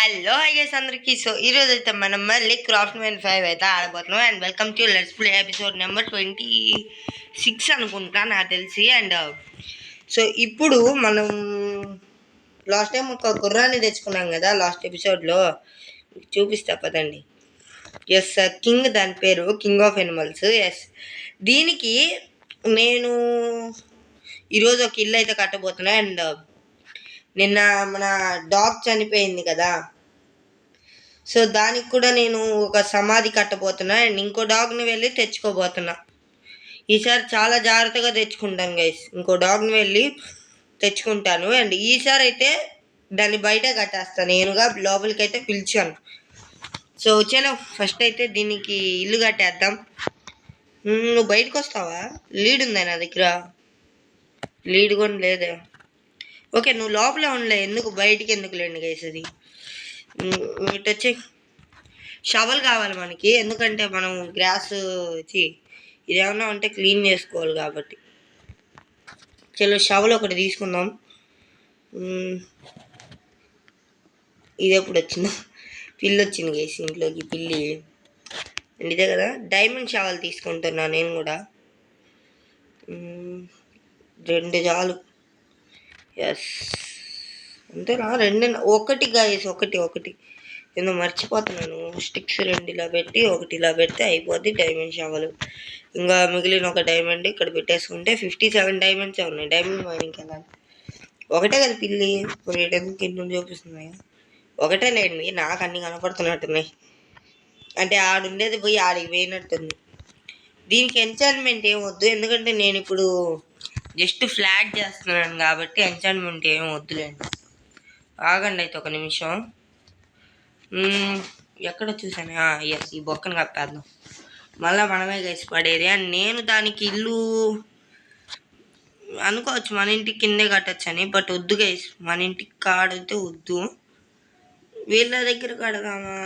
Hello is అందరికి. So ఈరోజు అయితే మనం మళ్ళీ క్రాఫ్ట్ మ్యాన్ 5 అయితే ఆడబోతున్నాం. And welcome to let's play episode number 26 అనుకుంటా నాకు తెలిసి. అండ్ సో ఇప్పుడు మనం లాస్ట్ టైం ఒక గుర్రాన్ని తెచ్చుకున్నాం కదా లాస్ట్ ఎపిసోడ్లో, చూపిస్తా పదండి. ఎస్ కింగ్, దాని పేరు కింగ్ ఆఫ్ ఎనిమల్స్. ఎస్ దీనికి నేను ఈరోజు ఒక ఇల్లు అయితే కట్టబోతున్నా. అండ్ నిన్న మన డాగ్ చనిపోయింది కదా, సో దానికి కూడా నేను ఒక సమాధి కట్టబోతున్నా. అండ్ ఇంకో డాగ్ని వెళ్ళి తెచ్చుకోబోతున్నా. ఈసారి చాలా జాగ్రత్తగా తెచ్చుకుంటాను గైస్. ఇంకో డాగ్ని వెళ్ళి తెచ్చుకుంటాను. అండ్ ఈసారి అయితే దాన్ని బయట కట్టేస్తాను, నేనుగా లోపలికి అయితే పిలిచాను. సో చలో ఫస్ట్ అయితే దీనికి ఇల్లు కట్టేద్దాం. నువ్వు బయటకు వస్తావా? లీడ్ ఉందా నా దగ్గర? లీడ్ కూడా లేదే. ఓకే, నువ్వు లోపలే ఉండలే, ఎందుకు బయటికి ఎందుకు లేండి గైస్. అది ఇటు వచ్చి షవల్ కావాలి మనకి, ఎందుకంటే మనం గ్రాస్ ఇదేమన్నా ఉంటే క్లీన్ చేసుకోవాలి కాబట్టి. చలో షవల్ ఒకటి తీసుకుందాం. ఇది ఎప్పుడు వచ్చిందా? పిల్లి వచ్చింది గైస్ ఇంట్లోకి, పిల్లి. ఇదే కదా డైమండ్ షవల్ తీసుకుంటున్నా నేను కూడా. 2 చాలు. ఎస్ అంతేనా? 2 ఒకటి గైస్, ఒకటి నేను మర్చిపోతున్నాను. స్టిక్స్ 2 ఇలా పెట్టి ఒకటి ఇలా పెడితే అయిపోద్ది డైమండ్ షవల్. ఇంకా మిగిలిన ఒక డైమండ్ ఇక్కడ పెట్టేసుకుంటే 57 డైమండ్స్ ఉన్నాయి. డైమండ్ మైనింగ్కి వెళ్ళాలి. ఒకటే కదా పిల్లి, ఎందుకు ఎన్ని చూపిస్తున్నాయి? ఒకటే లేండి, నాకు అన్ని కనపడుతున్నట్టున్నాయి. అంటే ఆడుండేది పోయి ఆడికి పోయినట్టుంది. దీనికి ఎంచాన్మెంట్ ఏం వద్దు, ఎందుకంటే నేను ఇప్పుడు జస్ట్ ఫ్లాట్ చేస్తున్నాను కాబట్టి ఎంచాన్మెంట్ ఏం వద్దులేండి. ఆగండి అయితే ఒక నిమిషం. ఎక్కడ చూసాను? ఎస్, ఈ బొక్కను కప్పేద్దాం. మళ్ళీ మనమే గైస్ పడేది. అండ్ నేను దానికి ఇల్లు అనుకోవచ్చు మన ఇంటికి కిందే కట్టచ్చు అని, బట్ వద్దు గైస్, మన ఇంటికి కాడైతే వద్దు, వీళ్ళ దగ్గర కడదామా?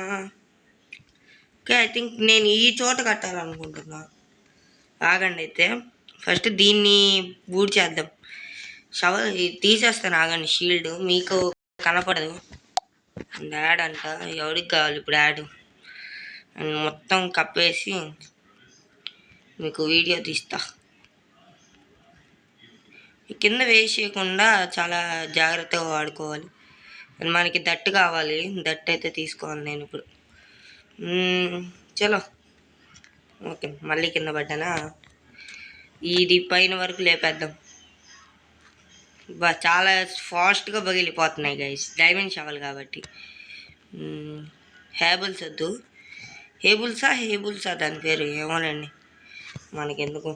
ఓకే, ఐ థింక్ నేను ఈ చోట కట్టాలనుకుంటున్నా. ఆగండి అయితే ఫస్ట్ దీన్ని బూడ్ చేద్దాం. షవల్ తీసేస్తాను, ఆగండి. షీల్డ్ మీకు కనపడదు. యాడ్ అంట, ఎవరికి కావాలి ఇప్పుడు యాడ్? మొత్తం కప్పేసి మీకు వీడియో తీస్తా. కింద వేస్ట్ చేయకుండా చాలా జాగ్రత్తగా వాడుకోవాలి. మనకి దట్టు కావాలి, దట్టు అయితే తీసుకోవాలి నేను ఇప్పుడు. చలో ఓకే, మళ్ళీ కింద పడ్డానా? ఇది పైన వరకు లేపేద్దాం. చాలా ఫాస్ట్గా పగిలిపోతున్నాయి గైస్, డైమండ్ షవల్ కాబట్టి. హేబుల్స్ వద్దు. హేబుల్సా దాని పేరు ఏమోనండి, మనకెందుకు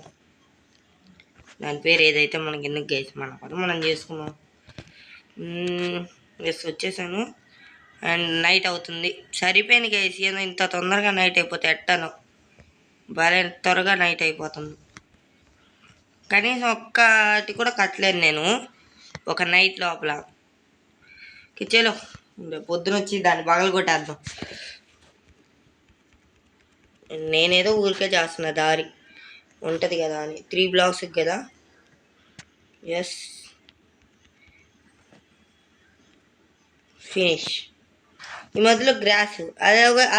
దాని పేరు ఏదైతే మనకెందుకు గైస్, మన పని మనం చేసుకున్నాం. ఎస్ వచ్చేసాను. అండ్ నైట్ అవుతుంది, సరిపోయింది గైస్. ఏదో ఇంత తొందరగా నైట్ అయిపోతే ఎట్టాను, భలే త్వరగా నైట్ అయిపోతుంది. కనీసం ఒక్కటి కూడా కట్టలేను నేను ఒక నైట్ లోపల. చలో పొద్దున వచ్చి దాన్ని పగలు కొట్టేద్దాం. నేనేదో ఊరికే చేస్తున్నా, దారి ఉంటుంది కదా అని. 3 బ్లాక్స్ కదా. Yes finish. ఈ మధ్యలో గ్రాస్,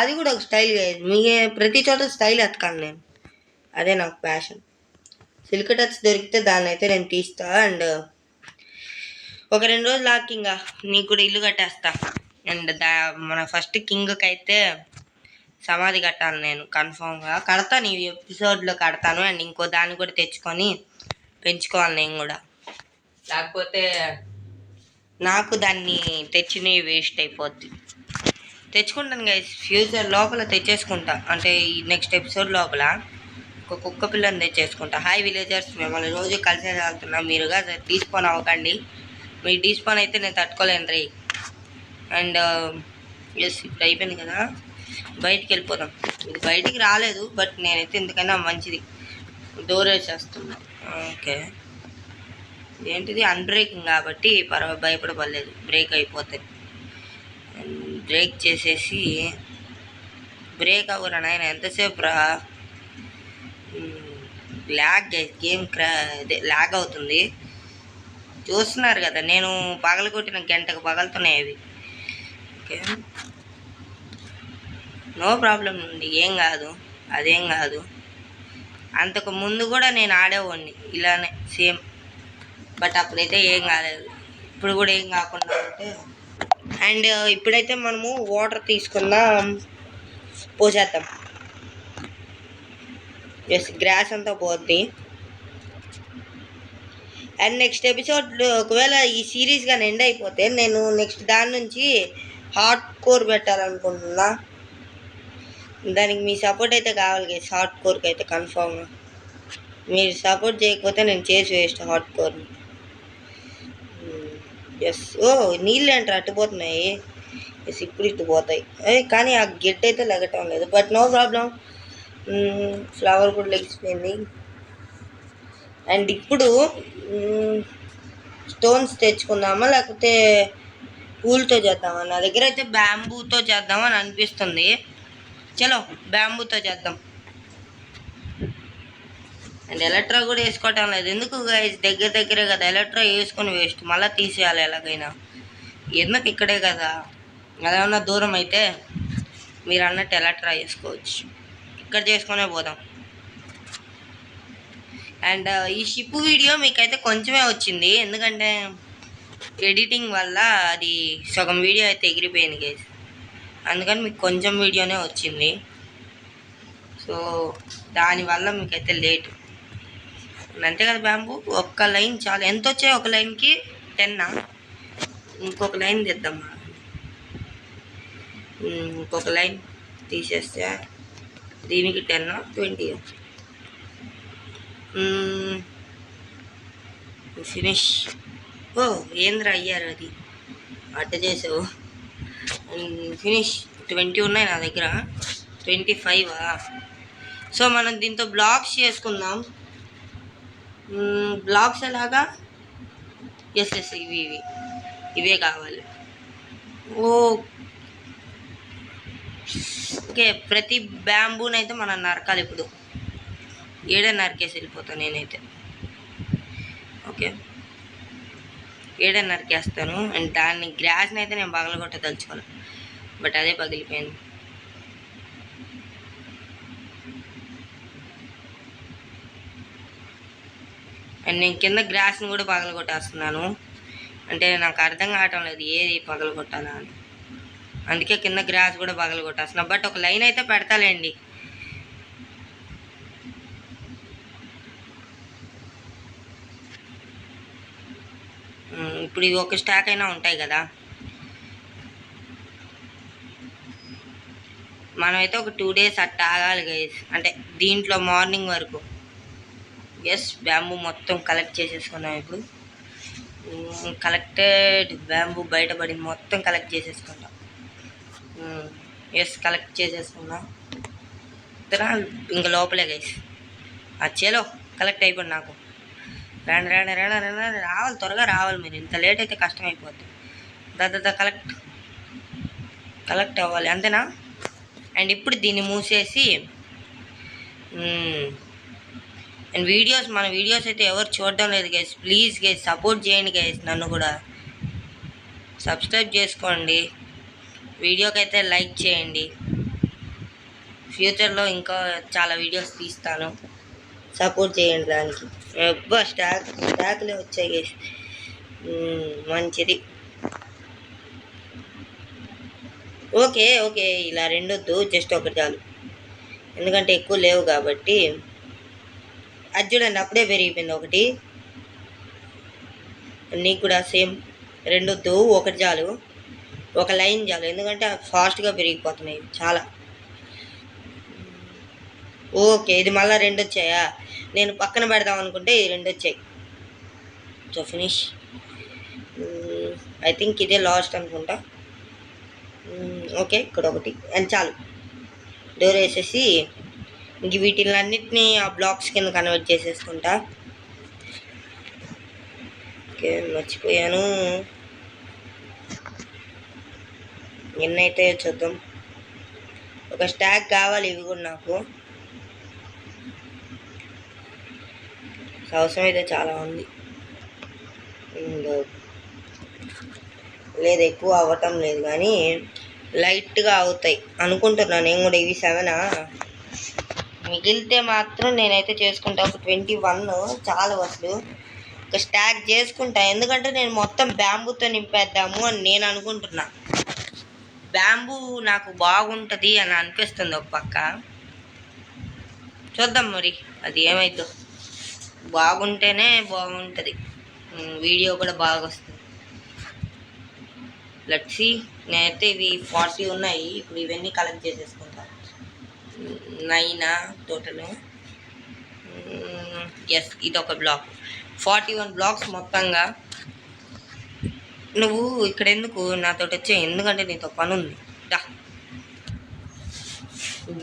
అది కూడా ఒక స్టైల్. మీ ప్రతి చోట స్టైల్ ఎతకాను నేను, అదే నాకు ప్యాషన్. సిల్క్ టచ్ దొరికితే దాన్ని అయితే నేను తీస్తా. అండ్ ఒక 2 రోజులు ఆకి ఇంకా నీకు కూడా ఇల్లు కట్టేస్తా. అండ్ మన ఫస్ట్ కింగ్కి అయితే సమాధి కట్టాలి నేను, కన్ఫామ్గా కడతాను. ఈ ఎపిసోడ్లో కడతాను. అండ్ ఇంకో దాన్ని కూడా తెచ్చుకొని పెంచుకోవాలి నేను కూడా, లేకపోతే నాకు దాన్ని తెచ్చినవి వేస్ట్ అయిపోద్ది. తెచ్చుకుంటాను గైస్, ఫ్యూచర్ లోపల తెచ్చేసుకుంటా. అంటే ఈ నెక్స్ట్ ఎపిసోడ్ లోపల ఒక కుక్క పిల్లని తెచ్చేసుకుంటా. హాయ్ విలేజర్స్, మిమ్మల్ని రోజు కలిసే వెళ్తున్నా. మీరుగా డిస్పాన్ అవ్వకండి, మీరు డిస్పాన్ అయితే నేను తట్టుకోలేను రే. అండ్ ఎస్ ఇప్పుడు అయిపోయింది కదా, బయటికి వెళ్ళిపోదాం. ఇది బయటికి రాలేదు, బట్ నేనైతే ఎందుకైనా మంచిది డోర్ వేసేస్తున్నా. ఓకే, ఏంటిది అన్బ్రేకింగ్ కాబట్టి భయపడలేదు, బ్రేక్ అయిపోతుంది. బ్రేక్ చేసేసి బ్రేక్ అవ్వరా నాయన, ఎంతసేపు రా? గేమ్ ల్యాగ్ అవుతుంది, చూస్తున్నారు కదా. నేను పగలగొట్టిన గంటకు పగలుతున్నాయి అవి. ఓకే, నో ప్రాబ్లం అండి, ఏం కాదు, అదేం కాదు. అంతకు ముందు కూడా నేను ఆడేవాడిని ఇలానే సేమ్, బట్ అప్పుడైతే ఏం కాలేదు, ఇప్పుడు కూడా ఏం కాకుండా ఉంటే. అండ్ ఇప్పుడైతే మనము వాటర్ తీసుకుందాం, పోసేద్దాం. ఎస్, గ్రాస్ అంతా పోద్ది. అండ్ నెక్స్ట్ ఎపిసోడ్ ఒకవేళ ఈ సిరీస్ కానీ ఎండ్ అయిపోతే నేను నెక్స్ట్ దాని నుంచి హార్డ్ కోర్ పెట్టాలనుకుంటున్నా. దానికి మీ సపోర్ట్ అయితే కావాలి గైస్, హార్డ్ కోర్కి అయితే కన్ఫామ్గా. మీరు సపోర్ట్ చేయకపోతే నేను చేసి వేస్ట్ హార్డ్ కోర్ని. ఎస్, ఓ నీళ్ళు ఏంట్రా అట్టుపోతున్నాయి. ఎస్, ఇప్పుడు ఇటు పోతాయి. కానీ ఆ గెట్ అయితే లెగటం లేదు, బట్ నో ప్రాబ్లం. ఫ్లవర్ కూడా లెగిసిపోయింది. అండ్ ఇప్పుడు స్టోన్స్ తెచ్చుకుందామా లేకపోతే పూల్తో చేద్దామా? నా దగ్గర అయితే బ్యాంబూతో చేద్దామని అనిపిస్తుంది. చలో బ్యాంబూతో చేద్దాం. అండ్ ఎలక్ట్రా కూడా వేసుకోవటం లేదు ఎందుకు గైస్, దగ్గరే కదా, ఎలక్ట్రా వేసుకొని వేస్ట్, మళ్ళీ తీసేయాలి ఎలాగైనా. ఎందుకు ఇక్కడే కదా, అదేమన్నా దూరం అయితే మీరు అన్నట్టు ఎలక్ట్రా వేసుకోవచ్చు, ఇక్కడ చేసుకునే పోదాం. అండ్ ఈ షిప్ వీడియో మీకైతే కొంచెమే వచ్చింది, ఎందుకంటే ఎడిటింగ్ వల్ల అది సగం వీడియో అయితే ఎగిరిపోయింది గైస్, అందుకని మీకు కొంచెం వీడియోనే వచ్చింది. సో దానివల్ల మీకైతే లేట్ అంతే కదా. బ్యాంబూ ఒక్క లైన్ చాలు. ఎంత వచ్చాయి ఒక లైన్కి? 10. ఇంకొక లైన్ తెద్దామా? ఇంకొక లైన్ తీసేస్తే దీనికి 10 20. ఫినిష్. ఓ ఏంద్రా అయ్యారు అది అట్ట చేసావు. ఫినిష్. 20 ఉన్నాయి నా దగ్గర, 25. సో మనం దీంతో బ్లాక్స్ చేసుకుందాం. బ్లాక్స్ ఎలాగా? ఎస్ ఇవే కావాలి. ఓకే, ప్రతి బ్యాంబూనైతే మనం నరకాలి. ఇప్పుడు ఏడే నరికేసి వెళ్ళిపోతాను నేనైతే. ఓకే, ఏడే నరికేస్తాను. అండ్ దాన్ని గ్రాస్ని అయితే నేను పగలగొట్టదలుచుకోవాలి, బట్ అదే పగిలిపోయింది. అండ్ నేను కింద గ్రాస్ని కూడా పగలగొట్టేస్తున్నాను, అంటే నాకు అర్థం కావటం లేదు ఏది పగలగొట్టాలా అని, అందుకే కింద గ్రాస్ కూడా పగలగొట్టేస్తున్నా. బట్ ఒక లైన్ అయితే పెడతాలేండి. ఇప్పుడు ఇవి ఒక స్టాక్ అయినా ఉంటాయి కదా. మనమైతే ఒక 2 days అట్లా ఆగాలి గైస్, అంటే దీంట్లో మార్నింగ్ వరకు. ఎస్, బ్యాంబూ మొత్తం కలెక్ట్ చేసేసుకున్నాం. ఇప్పుడు కలెక్టెడ్ బ్యాంబూ బయటపడింది, మొత్తం కలెక్ట్ చేసేసుకుంటాం. ఎస్, కలెక్ట్ చేసేసుకున్నాం. ఇంకా లోపలే గైస్. చలో కలెక్ట్ అయిపోయింది. నాకు రండి రావాలి, త్వరగా రావాలి. మీరు ఇంత లేట్ అయితే కష్టం అయిపోద్ది. కలెక్ట్ అవ్వాలి, అంతేనా? అండ్ ఇప్పుడు దీన్ని మూసేసి అండ్ మన వీడియోస్ అయితే ఎవరు చూడడం లేదు గైస్. ప్లీజ్ గైస్ సపోర్ట్ చేయండి గైస్, నన్ను కూడా సబ్స్క్రైబ్ చేసుకోండి, వీడియోకి అయితే లైక్ చేయండి. ఫ్యూచర్లో ఇంకా చాలా వీడియోస్ తీస్తాను, సపోర్ట్ చేయండి దానికి. స్టాక్లే వచ్చాయి గైస్, మంచిది. ఓకే ఇలా 2 వద్దు, జస్ట్ ఒకటి చాలు, ఎందుకంటే ఎక్కువ లేవు కాబట్టి. అది చూడండి అప్పుడే పెరిగిపోయింది ఒకటి. నీకు కూడా సేమ్ 2 వద్దు, ఒకటి చాలు, ఒక లైన్ చాలు, ఎందుకంటే ఫాస్ట్గా పెరిగిపోతున్నాయి చాలా. ఓకే, ఇది మళ్ళీ 2 వచ్చాయా? నేను పక్కన పెడదాం అనుకుంటే ఈ 2 వచ్చాయి. So finish. ఐ థింక్ ఇదే లాస్ట్ అనుకుంటా. ఓకే, ఇక్కడ ఒకటి అండ్ చాలు. డోర్ వేసేసి ఇంక వీటిలన్నిటినీ ఆ బ్లాక్స్ కింద కన్వర్ట్ చేసేసుకుంటా. ఓకే, మర్చిపోయాను. ఎన్నైతే చూద్దాం. ఒక స్టాక్ కావాలి, ఇవి కూడా నాకు అవసరం అయితే చాలా ఉంది. లేదు, ఎక్కువ అవ్వటం లేదు కానీ లైట్గా అవుతాయి అనుకుంటున్నాను. నేను కూడా ఇవి 7 మిగిలితే మాత్రం నేనైతే చేసుకుంటా. ఒక 21 చాలా అసలు ఒక స్టాక్ చేసుకుంటా. ఎందుకంటే నేను మొత్తం బ్యాంబూతో నింపేద్దాము అని నేను అనుకుంటున్నా. బ్యాంబూ నాకు బాగుంటుంది అని అనిపిస్తుంది ఒక పక్క. చూద్దాం మరి అది ఏమైద్దో. బాగుంటేనే బాగుంటుంది, వీడియో కూడా బాగా వస్తుంది. Let's see. నేనైతే ఇవి 40 ఉన్నాయి. ఇప్పుడు ఇవన్నీ కలెక్ట్ చేసేసుకుంటా. 9 టోటల్. ఎస్, ఇది ఒక బ్లాక్. 41 బ్లాక్స్ మొత్తంగా. నువ్వు ఇక్కడ ఎందుకు నాతో వచ్చే, ఎందుకంటే నీతో పని ఉంది.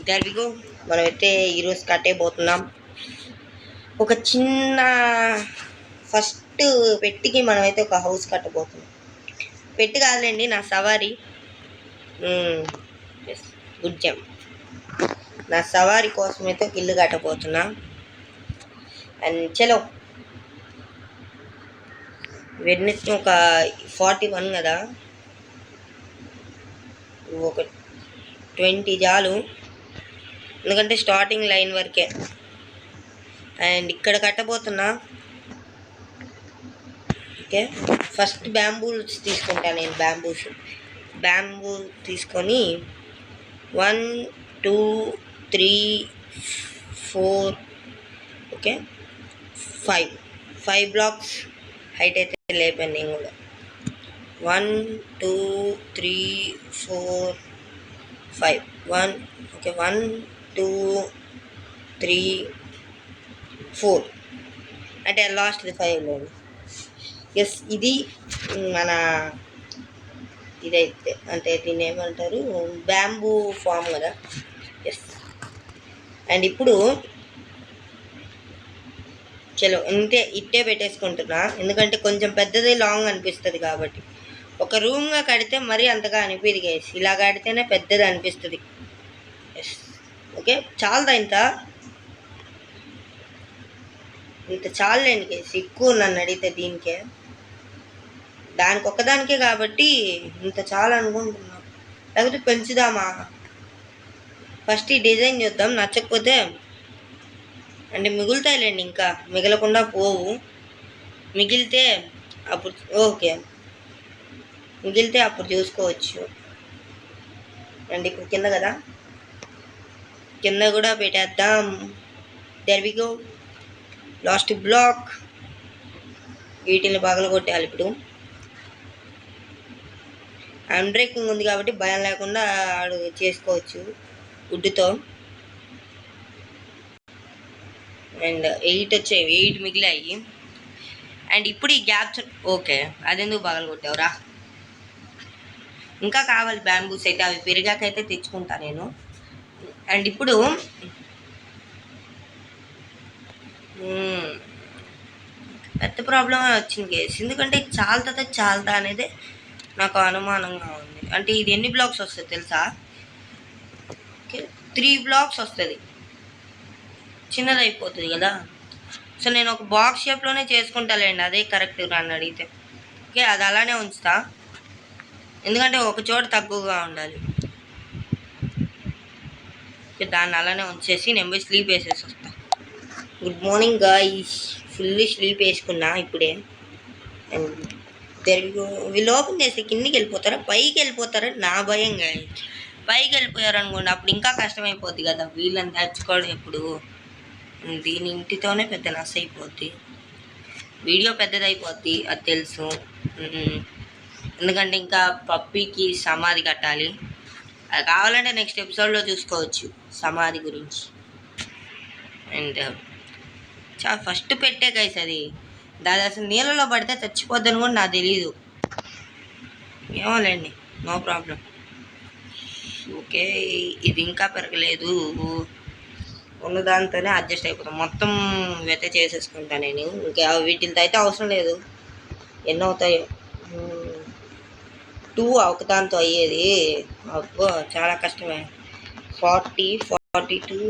దర్విగో మనమైతే ఈరోజు కట్టేయబోతున్నాం. ఒక చిన్న ఫస్ట్ పెట్టికి మనమైతే ఒక హౌస్ కట్టబోతున్నాం. పెట్టి కాదులేండి, నా సవారీ. గుడ్ జమ్. నా సవారీ కోసం అయితే ఒక ఇల్లు కట్టబోతున్నా. అండ్ చలో ఇవన్నీ ఒక 41 కదా, ఒక 20 చాలు. ఎందుకంటే స్టార్టింగ్ లైన్ వరకే. అండ్ ఇక్కడ కట్టబోతున్నా. ఓకే, ఫస్ట్ బ్యాంబూస్ తీసుకుంటా నేను. బ్యాంబూ తీసుకొని 1 2 3 4 ఓకే 5 బ్లాక్స్ హైట్ అయితే లేపాను నేను కూడా. 1 2 3 4 5 1 ఓకే 1 2 3 4 అంటే లాస్ట్ది 5 లేదు. ఎస్, ఇది మన ఇదైతే అంటే దీన్ని ఏమంటారు, బ్యాంబూ ఫామ్ కదా. ఎస్. అండ్ ఇప్పుడు చలో ఇంతే, ఇట్టే పెట్టేసుకుంటున్నా. ఎందుకంటే కొంచెం పెద్దది లాంగ్ అనిపిస్తుంది కాబట్టి. ఒక రూమ్గా కడితే మరీ అంతగా అనిపిది గైస్, ఇలా కడితేనే పెద్దది అనిపిస్తుంది. ఎస్, ఓకే చాలదా ఇంత చాలండి గైస్. ఎక్కువ నన్ను అడిగితే దీనికే, దానికి ఒక్కదానికే కాబట్టి ఇంత చాలా అనుకుంటున్నా. లేకపోతే పెంచుదామా? ఫస్ట్ ఈ డిజైన్ చూద్దాం, నచ్చకపోతే అంటే మిగులుతాయిలేండి, ఇంకా మిగలకుండా పోవు. మిగిలితే అప్పుడు ఓకే, మిగిలితే అప్పుడు చూసుకోవచ్చు. అండ్ ఇప్పుడు కింద కదా, కింద కూడా పెట్టేద్దాం. There we go, last block. వీటిని పగలగొట్టాలి ఇప్పుడు. హ్యాండ్ బ్రేకింగ్ ఉంది కాబట్టి భయం లేకుండా ఆడు చేసుకోవచ్చు వుడ్తో. అండ్ 8 వచ్చాయి, 8 మిగిలాయి. అండ్ ఇప్పుడు ఈ గ్యాప్స్ ఓకే, అదెందుకు పగలగొట్టావురా? ఇంకా కావాలి బ్యాంబూస్ అయితే, అవి పెరిగాకైతే తెచ్చుకుంటా నేను. అండ్ ఇప్పుడు పెద్ద ప్రాబ్లమే వచ్చింది కేసు. ఎందుకంటే చాలదా అనేది నాకు అనుమానంగా ఉంది. అంటే ఇది ఎన్ని బ్లాక్స్ వస్తుంది తెలుసా? ఓకే 3 బ్లాక్స్ వస్తుంది, చిన్నది అయిపోతుంది కదా. సో నేను ఒక బాక్స్ షేప్లోనే చేసుకుంటాలేండి, అదే కరెక్ట్ నన్ను అడిగితే. ఓకే, అది అలానే ఉంచుతా, ఎందుకంటే ఒక చోట తక్కువగా ఉండాలి. ఓకే, దాన్ని అలానే ఉంచేసి నేను పోయి స్లీప్ వేసేసి వస్తా. Good morning guys, fully sleep వేసుకున్నా ఇప్పుడే. అండ్ వీళ్ళు ఓపెన్ చేసి కిందికి వెళ్ళిపోతారా పైకి వెళ్ళిపోతారా నా భయం గాయ. పైకి వెళ్ళిపోయారు అనుకోండి, అప్పుడు ఇంకా కష్టమైపోద్ది కదా వీళ్ళని తెచ్చుకోవడం. ఎప్పుడు దీని ఇంటితోనే పెద్ద నష్టం అయిపోద్ది, వీడియో పెద్దదైపోద్ది, అది తెలుసు. ఎందుకంటే ఇంకా పప్పీకి సమాధి కట్టాలి. అది కావాలంటే నెక్స్ట్ ఎపిసోడ్లో చూసుకోవచ్చు సమాధి గురించి. అండ్ ఫస్ట్ పెట్టే గైస్ అది, దాని అసలు నీళ్ళలో పడితే చచ్చిపోద్దని కూడా నాకు తెలీదు. ఏమోలేండి, నో ప్రాబ్లం. ఓకే, ఇది ఇంకా పెరగలేదు, ఉన్నదాంతోనే అడ్జస్ట్ అయిపోతాం. మొత్తం వెత చేసేసుకుంటా నేను, ఇంకా వీటితో అయితే అవసరం లేదు. ఎన్ని అవుతాయో, 2 ఒకదాంతో అయ్యేది. అబ్బో చాలా కష్టమే. 40 42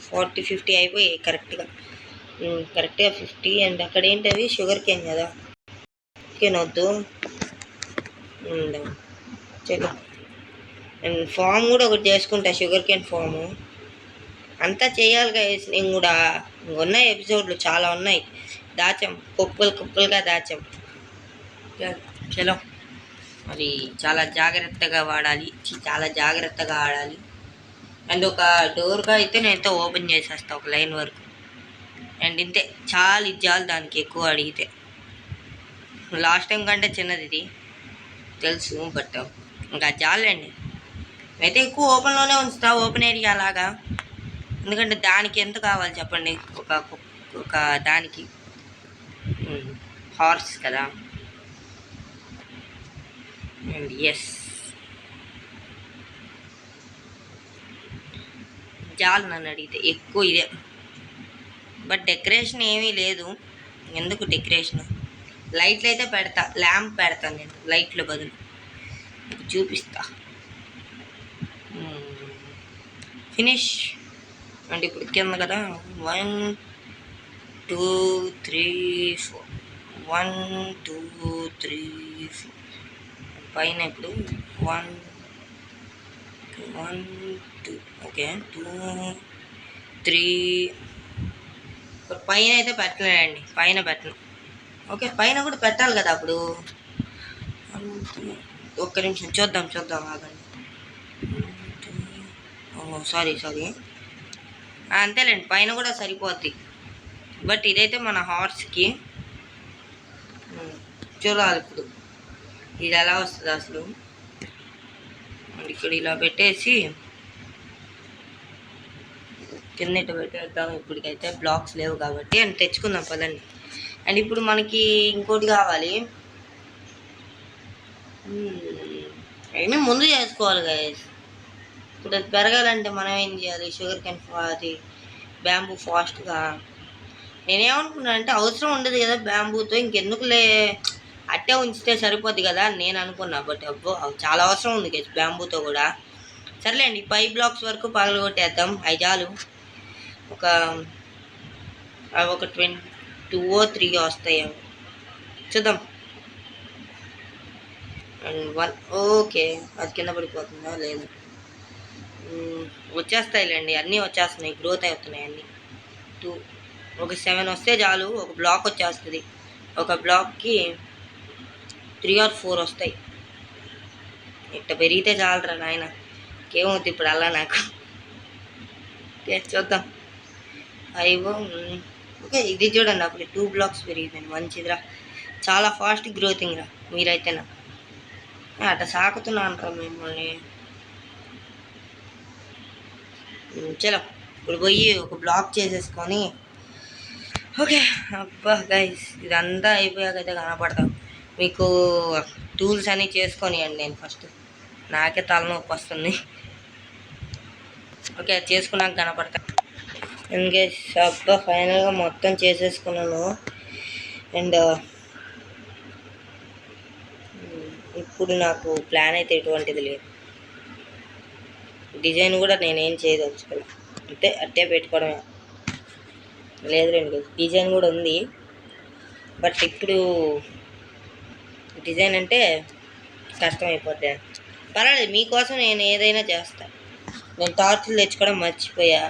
40 50 అయిపోయాయి కరెక్ట్గా 50. అండ్ అక్కడ ఏంటవి షుగర్ కేన్ కదా, కేన్ వద్దు. అండ్ చలో అండ్ ఫామ్ కూడా ఒకటి చేసుకుంటా, షుగర్ కేన్ ఫాము. అంతా చేయాలి గైస్. నేను కూడా ఉన్నాయి ఎపిసోడ్లు చాలా ఉన్నాయి, దాచాం కుప్పలు కుప్పలుగా దాచాం. చలో మరి చాలా జాగ్రత్తగా వాడాలి, చాలా జాగ్రత్తగా ఆడాలి. అండ్ ఒక డోర్గా అయితే నేనైతే ఓపెన్ చేసేస్తాను ఒక లైన్ వరకు. అండ్ ఇంతే చాలా ఇది చాలు దానికి, ఎక్కువ అడిగితే. లాస్ట్ టైం కంటే చిన్నది ఇది తెలుసు, బట్ ఇంకా చాలండి. అయితే ఎక్కువ ఓపెన్లోనే ఉంచుతా, ఓపెన్ ఏరియా లాగా. ఎందుకంటే దానికి ఎంత కావాలి చెప్పండి, ఒక దానికి హార్స్ కదా. అండ్ ఎస్ చాలు నన్ను అడిగితే ఎక్కువ ఇదే. బట్ డెకరేషన్ ఏమీ లేదు, ఎందుకు డెకరేషన్. లైట్లు అయితే పెడతా, ల్యాంప్ పెడతాను నేను లైట్ల బదులు, చూపిస్తా. ఫినిష్. అంటే ఇప్పుడు కింద కదా 1 2 3 4, 1 2 3 4. పైన ఇప్పుడు 1 1 2, ఓకే 2 3. పైన అయితే పెట్టలేండి, పైన పెట్టను. ఓకే పైన కూడా పెట్టాలి కదా అప్పుడు. ఒక్క నిమిషం చూద్దాం ఆగండి. సారీ అంతేలేండి, పైన కూడా సరిపోద్ది. బట్ ఇదైతే మన హార్స్కి చూడాలి ఇప్పుడు ఇది ఎలా వస్తుంది అసలు. ఇక్కడ ఇలా పెట్టేసి కింద ఇటు పెట్టేద్దాం. ఇప్పటికైతే బ్లాక్స్ లేవు కాబట్టి అని తెచ్చుకుందాం పదండి. అండ్ ఇప్పుడు మనకి ఇంకోటి కావాలి, అయినా ముందు చేసుకోవాలి గైస్. ఇప్పుడు అది పెరగాలంటే మనం ఏం చేయాలి, షుగర్ కేన్ అది బ్యాంబూ ఫాస్ట్గా. నేనేమనుకున్నానంటే అవసరం ఉండదు కదా బ్యాంబూతో, ఇంకెందుకులే అట్టే ఉంచితే సరిపోద్ది కదా అని నేను అనుకున్నా. బట్ అబ్బో చాలా అవసరం ఉంది గైస్ బ్యాంబూతో కూడా. సర్లేండి 5 బ్లాక్స్ వరకు పగలగొట్టేద్దాం, అవి చాలు. ఒక 2 or 3 వస్తాయేమో చూద్దాం. అండ్ 1 ఓకే, అది కింద పడిపోతుందా లేదు, వచ్చేస్తాయిలేండి, అన్నీ వచ్చేస్తున్నాయి, గ్రోత్ అవుతున్నాయి అన్నీ. 2 ఒక 7 వస్తే చాలు, ఒక బ్లాక్ వచ్చేస్తుంది. ఒక బ్లాక్కి 3 or 4 వస్తాయి. ఇట్ట పెరిగితే చాలరా నాయన, ఇంకేమవుతుంది ఇప్పుడు అలా నాకు. ఓకే చూద్దాం. 5 ఓకే ఇది చూడండి, అప్పుడు 2 బ్లాక్స్ పెరిగిపోయింది, మంచిదిరా. చాలా ఫాస్ట్ గ్రోతింగ్ రా మీరైతేనా. అట్లా సాకుతున్నాను రా మిమ్మల్ని. చలో ఇప్పుడు పోయి ఒక బ్లాక్ చేసేసుకొని. ఓకే అబ్బా గైస్, ఇదంతా అయిపోయాకైతే కనపడతాం మీకు. టూల్స్ అన్నీ చేసుకొని అండి, నేను ఫస్ట్ నాకే తలనొప్పి వస్తుంది. ఓకే చేసుకున్నాక కనపడతా. అండ్ గైస్ అబ్బా ఫైనల్గా మొత్తం చేసేసుకున్నాను. అండ్ ఇప్పుడు నాకు ప్లాన్ అయితే ఎటువంటిది లేదు, డిజైన్ కూడా నేనేం చేయదలుచుకోలే, అంటే అట్టే పెట్టుకోవడమే. లేదు రండి, డిజైన్ కూడా ఉంది. బట్ ఇప్పుడు డిజైన్ అంటే కష్టమైపోద్ది. పర్వాలేదు మీకోసం నేను ఏదైనా చేస్తాను. నేను టార్చ్లు తెచ్చుకోవడం మర్చిపోయా,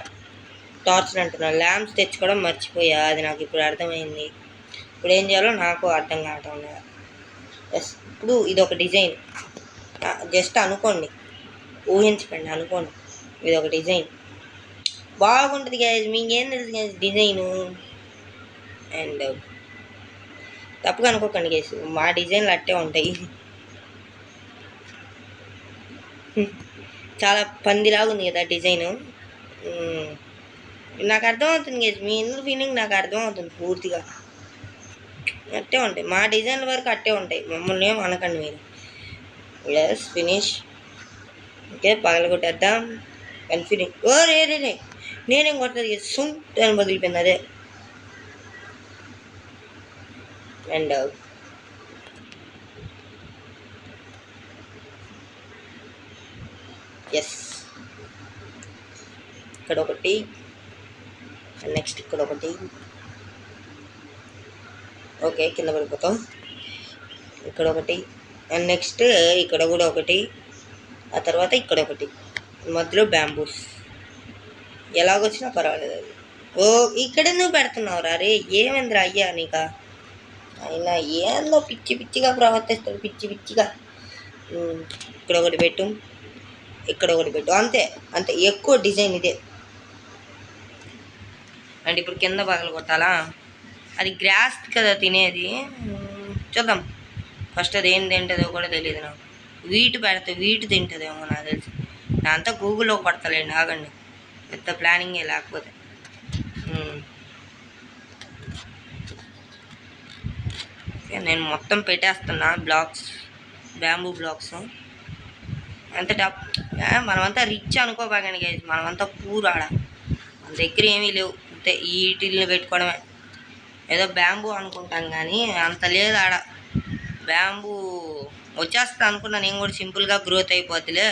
టార్చ్లు అంటున్నాను, ల్యాంప్స్ తెచ్చుకోవడం మర్చిపోయా. అది నాకు ఇప్పుడు అర్థమైంది. ఇప్పుడు ఏం చేయాలో నాకు అర్థం కావటం లేదు. ఎస్ ఇప్పుడు ఇది ఒక డిజైన్, జస్ట్ అనుకోండి, ఊహించకండి, అనుకోండి. ఇది ఒక డిజైన్ బాగుంటుంది గైస్, మీకేం తెలుసు గైస్ డిజైను. అండ్ తప్పుగా అనుకోకండి గైస్, మా డిజైన్లు అట్టే ఉంటాయి. చాలా పందిలాగా ఉంది కదా డిజైను. నాకు అర్థమవుతుంది గైస్, మీ ఇన్నర్ ఫీలింగ్ నాకు అర్థమవుతుంది పూర్తిగా. అట్టే ఉంటాయి మా డిజైన్ల వరకు, అట్టే ఉంటాయి, మమ్మల్ని ఏం అనకండి మీరు. Yes finish. ఓకే పగలగొట్టేద్దాం. And finish. ఓ రే నేనేం కొట్టదు, సుంట్ అని పగిలిపోయింది అదే. అండ్ ఎస్ ఇక్కడ ఒకటి, నెక్స్ట్ ఇక్కడ ఒకటి. ఓకే కింద పడిపోతాం. ఇక్కడ ఒకటి, అండ్ నెక్స్ట్ ఇక్కడ కూడా ఒకటి, ఆ తర్వాత ఇక్కడ ఒకటి, మధ్యలో బ్యాంబూస్. ఎలాగొచ్చినా పర్వాలేదు అది. ఓ ఇక్కడ నువ్వు పెడుతున్నావురా రే, ఏమైందిరా అయ్యా నీకా? అయినా ఏందో పిచ్చి పిచ్చిగా ప్రవర్తిస్తాడు, పిచ్చి పిచ్చిగా. ఇక్కడ ఒకటి పెట్టు, ఇక్కడ ఒకటి పెట్టు, అంతే అంతే. ఎక్కువ డిజైన్ ఇదే. అండ్ ఇప్పుడు కింద పగలు కొట్టాలా? అది గ్రాస్ కదా తినేది. చూద్దాం ఫస్ట్ అది ఏం తింటుందో కూడా తెలియదు నాకు. వీటు పెడితే వీటు తింటుందేమో నాకు తెలిసి. నా అంతా గూగుల్లో కొడతలేండి, ఆగండి. పెద్ద ప్లానింగే లేకపోతే. నేను మొత్తం పెట్టేస్తున్నా బ్లాక్స్, బ్యాంబూ బ్లాక్స్. అంత టప్. మనమంతా రిచ్ అనుకోబాగండి గైస్, మనమంతా పూర్ ఆడ. మన దగ్గర ఏమీ లేవు, అంతే ఈటిల్ని పెట్టుకోవడమే. ఏదో బ్యాంబూ అనుకుంటాం కానీ అంత లేదు ఆడ. బ్యాంబూ వచ్చేస్తా అనుకున్నా నేను కూడా, సింపుల్గా గ్రోత్ అయిపోతులే.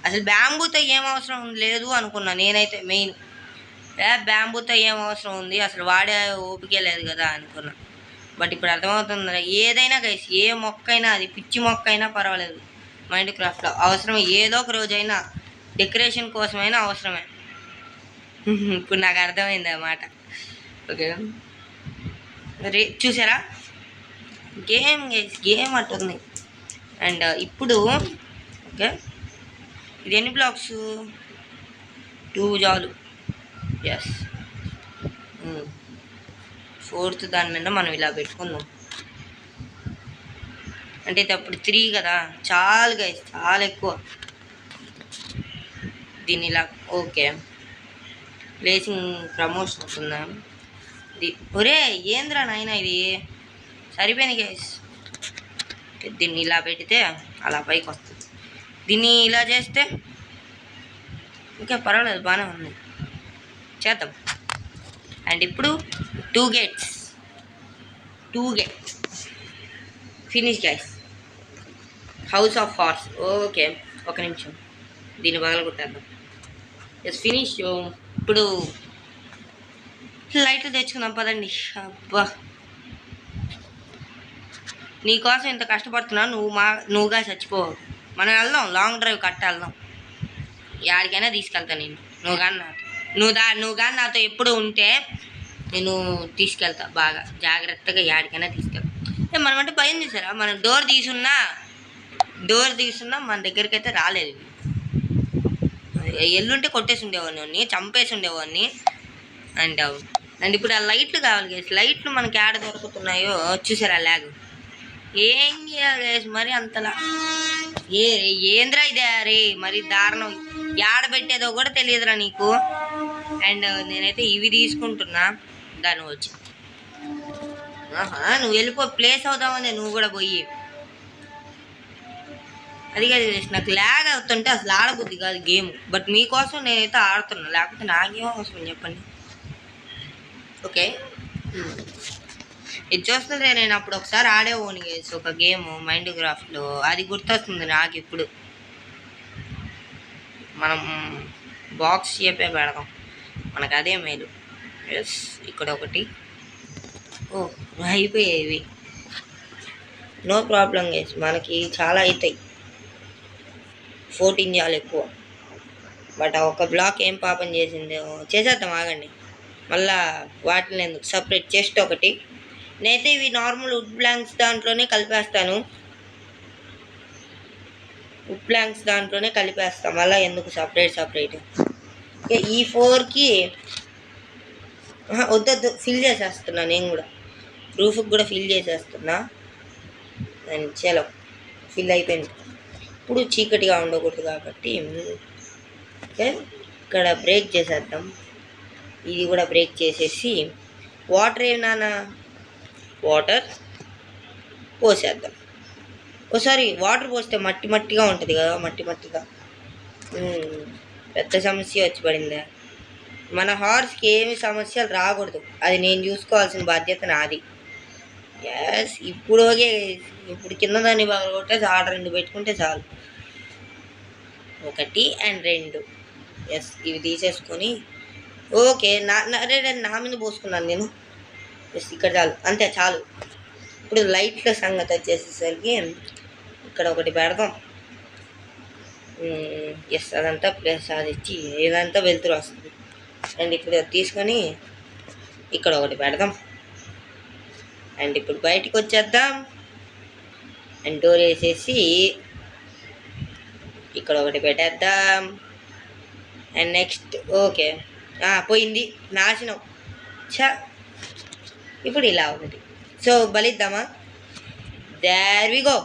అసలు బ్యాంబూతో ఏం అవసరం లేదు అనుకున్నా నేనైతే. మెయిన్ బ్యాంబూతో ఏం అవసరం ఉంది, అసలు వాడే ఓపికే లేదు కదా అనుకున్నా. బట్ ఇప్పుడు అర్థమవుతుంది, ఏదైనా గైస్, ఏ మొక్క అయినా, అది పిచ్చి మొక్క అయినా పర్వాలేదు మైండ్ క్రాఫ్ట్లో అవసరం. ఏదో ఒక రోజైనా డెకరేషన్ కోసమైనా అవసరమే. ఇప్పుడు నాకు అర్థమైంది అన్నమాట. ఓకే చూసారా, గేమ్ గైస్, గేమ్ అట్టుంది. అండ్ ఇప్పుడు ఓకే, ఇది ఎన్ని బ్లాక్స్? 2 చాలు. ఎస్, 4th దాని మీద మనం ఇలా పెట్టుకుందాం. అంటే ఇది అప్పుడు 3 కదా, చాలు గైస్, చాలా ఎక్కువ. దీన్ని ఇలా ఓకే, ప్లేసింగ్ ప్రమోషన్ అవుతుందా ఇది? ఒరే ఏంద్రా నాయన ఇది, సరిపోయింది గైస్. దీన్ని ఇలా పెడితే అలా పైకి వస్తుంది. దీన్ని ఇలా చేస్తే ఇంకా పర్వాలేదు, బాగానే ఉంది, చేద్దాం. అండ్ ఇప్పుడు 2 gates finish guys. House of horse. Okay ఒక నిమిషం, దీన్ని పగల కొట్టేద్దాం. Yes finish. ఇప్పుడు లైట్లు తెచ్చుకుందాం పదండి. అబ్బా, నీకోసం ఇంత కష్టపడుతున్నావు, నువ్వుగా చచ్చిపోవు. మనం వెళ్దాం, లాంగ్ డ్రైవ్ కట్ట వెళ్దాం. ఎక్కడికైనా తీసుకెళ్తా నేను. నువ్వు కానీ నాతో ఎప్పుడు ఉంటే నేను తీసుకెళ్తా, బాగా జాగ్రత్తగా ఎక్కడికైనా తీసుకెళ్తా. మనమంటే భయం చేశారా, మనం డోర్ తీసున్నా మన దగ్గరికి అయితే రాలేదు. ఎల్లుంటే కొట్టేసి ఉండేవాడిని, చంపేసి ఉండేవాడిని. అండ్ ఇప్పుడు ఆ లైట్లు కావాలి గేస్. లైట్లు మనకి ఏడ దొరుకుతున్నాయో చూసారా, లాగ్. ఏం చేయాలి గేస్ మరి అంతలా? ఏంద్రా ఇదే రే, మరి దారుణం. ఏడ పెట్టేదో కూడా తెలియదురా నీకు. అండ్ నేనైతే ఇవి తీసుకుంటున్నా, దాన్ని వచ్చి నువ్వు వెళ్ళిపో, ప్లేస్ అవుతావని నువ్వు కూడా పోయి. అది కాదు, నాకు ల్యాగ్ అవుతుంటే అసలు ఆడబుద్ధి కాదు గేమ్. బట్ మీకోసం నేనైతే ఆడుతున్నా, లేకపోతే నాకేమో అవసరం చెప్పండి. ఓకే, ఇది చూస్తుంది. నేను అప్పుడు ఒకసారి ఆడేవాడిని గేసి ఒక గేమ్ మైండ్ క్రాఫ్ట్లో, అది గుర్తొస్తుంది నాకు ఇప్పుడు. మనం బాక్స్ షేపే పెడదాం, మనకు అదే మేలు. ఎస్, ఇక్కడ ఒకటి. ఓ అయిపోయాయి, నో ప్రాబ్లం గేస్, మనకి చాలా అవుతాయి. 14 చాలా ఎక్కువ. బట్ ఆ ఒక బ్లాక్ ఏం పాపం చేసిందేమో, చేసేద్దాం ఆగండి. మళ్ళా వాటిని ఎందుకు, సపరేట్ చెస్ట్ ఒకటి. నేనైతే ఇవి నార్మల్ వుడ్ ప్లాంక్స్ దాంట్లోనే కలిపేస్తాను, మళ్ళీ ఎందుకు సపరేట్. ఈ 4కి వద్దొద్దు, ఫిల్ చేసేస్తున్నా నేను కూడా. రూఫ్కి కూడా ఫిల్ చేసేస్తున్నా. అండ్ చలో, ఫిల్ అయిపోయింది. ఇప్పుడు చీకటిగా ఉండకూడదు కాబట్టి ఓకే, ఇక్కడ బ్రేక్ చేసేద్దాం. ఇది కూడా బ్రేక్ చేసేసి వాటర్ ఏమన్నా వాటర్ పోసేద్దాం. ఒకసారి వాటర్ పోస్తే మట్టిగా ఉంటుంది కదా, మట్టిగా. పెద్ద సమస్య వచ్చి పడిందా. మన హార్స్కి ఏమి సమస్యలు రాకూడదు, అది నేను చూసుకోవాల్సిన బాధ్యత నాది. ఎస్, ఇప్పుడు ఓకే. ఇప్పుడు కింద దాన్ని బాగా కొట్టేసి ఆడ 2 పెట్టుకుంటే చాలు. 1 and 2. ఎస్, ఇవి తీసేసుకొని ఓకే. నా మీద పోసుకున్నాను నేను. ఎస్, ఇక్కడ చాలు, అంతే చాలు. ఇప్పుడు లైట్ల సంగతి వచ్చేసేసరికి ఇక్కడ ఒకటి పెడదాం. ఎస్, అదంతా ప్లేస్ అది ఇచ్చి ఇదంతా వెళ్తురు వస్తుంది. అండ్ ఇప్పుడు తీసుకొని ఇక్కడ ఒకటి పెడదాం. అండ్ ఇప్పుడు బయటికి వచ్చేద్దాం. అండ్ డోర్ వేసేసి ఇక్కడ ఒకటి పెట్టేద్దాం. అండ్ నెక్స్ట్ ఓకే పోయింది, నాశనం. ఇప్పుడు ఇలా ఒకటి. సో బలిద్దామా? There we go.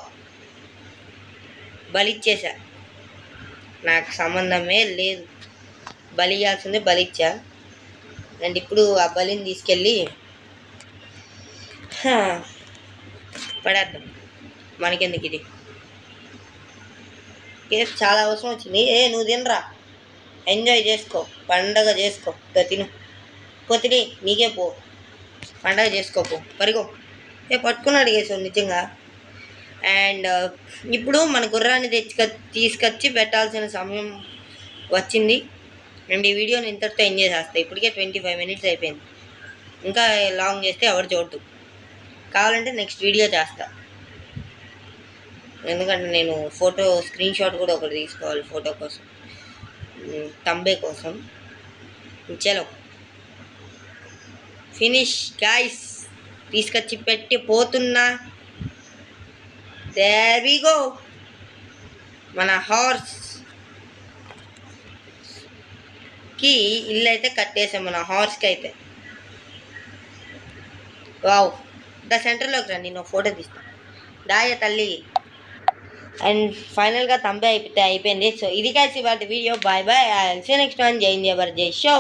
బలిచ్చేసా, నాకు సంబంధమే లేదు. బలి ఇవ్వాల్సిందే, బలిచ్చా. అండ్ ఇప్పుడు ఆ బలిని తీసుకెళ్ళి పడేద్దాం. మనకెందుకు ఇది? కేసు చాలా అవసరం వచ్చింది. నువ్వు తినరా, ఎంజాయ్ చేసుకో, పండగ చేసుకో. తిను తిని నీకే పో, పండగ చేసుకోపో, పరిగో. పట్టుకున్నాడు కేసు నిజంగా. అండ్ ఇప్పుడు మన గుర్రాన్ని తీసుకొచ్చి పెట్టాల్సిన సమయం వచ్చింది. అండ్ ఈ వీడియోని ఇంతటితో ఎంజాయ్ చేస్తాను. ఇప్పటికే 25 minutes అయిపోయింది. ఇంకా లాంగ్ చేస్తే ఎవరు చూడదు. కావాలంటే నెక్స్ట్ వీడియో చేస్తా, ఎందుకంటే నేను ఫోటో స్క్రీన్ షాట్ కూడా ఒకటి తీసుకోవాలి ఫోటో కోసం, తంబే కోసం. చలో ఫినిష్ గైస్. తీసుకొచ్చి పెట్టి పోతున్నా. There we go. మన హార్స్కి ఇల్లు అయితే కట్టేసాం. మన హార్స్కి అయితే వావ్. సెంటర్లోకి రండి, నేను ఫోటో తీస్తాను. దాయ తల్లి. అండ్ ఫైనల్గా తంబే అయిపోయింది. సో ఇది కలిసి వాటి video. Bye bye. I will see next one. జై హింద్, జై భారత్, జై షో.